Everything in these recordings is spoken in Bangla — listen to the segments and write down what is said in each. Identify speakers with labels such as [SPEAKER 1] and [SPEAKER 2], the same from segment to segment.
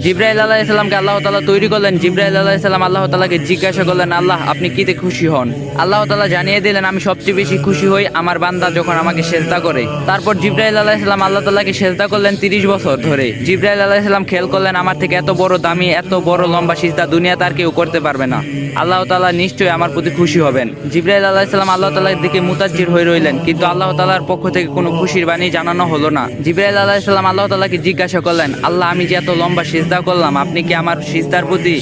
[SPEAKER 1] জিবরাইল আলাইহিস সালামকে আল্লাহ তাআলা তৈরি করলেন। জিবরাইল আলাইহিস সালাম আল্লাহ তাআলাকে জিজ্ঞাসা করলেন, আল্লাহ আপনি কিতে খুশি হন? আল্লাহ তাআলা জানিয়ে দিলেন, আমি সবচেয়ে বেশি খুশি হই আমার বান্দা যখন আমাকে সেজদা করে। তারপর জিবরাইল আলাইহিস সালাম আল্লাহ তাআলাকে সেজদা করলেন 30 বছর ধরে। জিবরাইল আলাইহিস সালাম খেয়াল করলেন, আমার থেকে এত বড় দামি এত বড় লম্বা সিজদা দুনিয়াতে আর কেউ করতে পারবে না। আল্লাহ তাআলা নিশ্চয়ই আমার প্রতি খুশি হবেন। জিবরাইল আলাইহিস সালাম আল্লাহ তাআলার দিকে মুতাজ্জির হয়ে রইলেন, কিন্তু আল্লাহ তাআলার পক্ষ থেকে কোনো খুশির বাণী জানানো হলো না। জিবরাইল আলাইহিস সালাম আল্লাহ তাআলাকে জিজ্ঞাসা করলেন, আল্লাহ আমি যে এত লম্বা সিজদা করলাম, আপনি কি আমার সিজদার প্রতি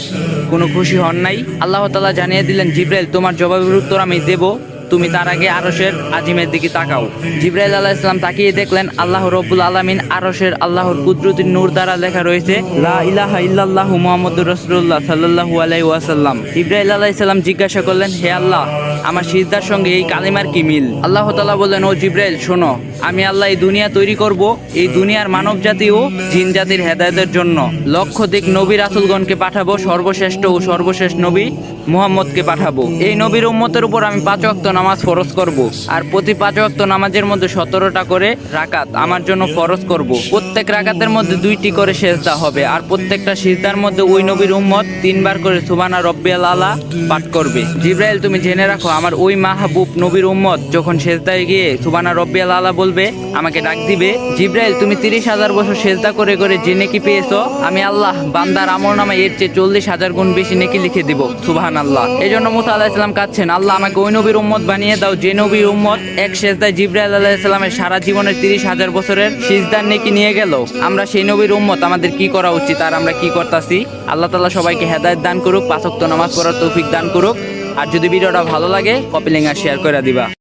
[SPEAKER 1] কোনো খুশি হন নাই? আল্লাহ তাআলা জানিয়ে দিলেন, জিবরাইল তোমার জবাবের উত্তর আমি দেব, তুমি তার আগে আরশের আজিমের দিকে তাকাও। জিবরাইল আলাইহিস সালাম তাকিয়ে দেখলেন আল্লাহ রাব্বুল আলামিন আরশের আল্লাহর কুদরতি নূর দ্বারা লেখা রয়েছে লা ইলাহা ইল্লাল্লাহু মুহাম্মাদুর রাসূলুল্লাহ সাল্লাল্লাহু আলাইহি ওয়াসাল্লাম। জিবরাইল আলাইহিস সালাম জিজ্ঞাসা করলেন, হে আল্লাহ আমার সিজদার সঙ্গে এই কালিমার কি মিল? আল্লাহ তাআলা বললেন, ও জিবরাইল শোনো, আমি আল্লাহ এই দুনিয়া তৈরি করব, এই দুনিয়ার মানব জাতি ও জিন জাতির হেদায়েতের জন্য লক্ষাধিক নবী রাসূলগণকে পাঠাবো, সর্বশ্রেষ্ঠ ও সর্বশেষ নবী মুহাম্মদকে পাঠাবো। এই নবীর উম্মতের উপর আমি 5 ওয়াক্ত নামাজ ফরজ করব, আর প্রতি 5 ওয়াক্ত নামাজের মধ্যে 17টা করে রাকাত আমার জন্য ফরজ করব। প্রত্যেক রাকাতের মধ্যে 2টি করে সিজদা হবে, আর প্রত্যেকটা সিজদার মধ্যে ওই নবীর উম্মত 3 বার করে সুবহানা রাব্বিয়াল আলা পাঠ করবে। জিবরাইল তুমি জেনে রাখো, আমার ওই মাহবুব নবীর উম্মত যখন সিজদায় গিয়ে সুবহানা রাব্বিয়াল আলা বলবে আমাকে ডাক দিবে। জিবরাইল তুমি 30,000 বছর সিজদা করে করে যে নেকি পেয়েছো, আমি আল্লাহ বান্দার আমলনামায় এর চেয়ে 40,000 গুণ বেশি নেকি লিখে দিব। সুবহানাল্লাহ। এজন্য মুসা আলাইহিস সালাম কাঁদছেন, আল্লাহ আমাকে ওই নবীর উম্মত বানিয়ে দাও যে নবীর উম্মত এক সিজদায় জিবরাইল আলাইহিস সালামের সারা জীবনের 30,000 বছরের সিজদার নেকি নিয়ে গেল। আমরা সেই নবীর উম্মত, আমাদের কি করা উচিত আর আমরা কি করতাছি? আল্লাহ তাআলা সবাইকে হেদায়েত দান করুক, 5 ওয়াক্ত নামাজ পড়ার তৌফিক দান করুক। আর যদি ভিডিওটা ভালো লাগে কপি লিংক আর শেয়ার করে দিবা।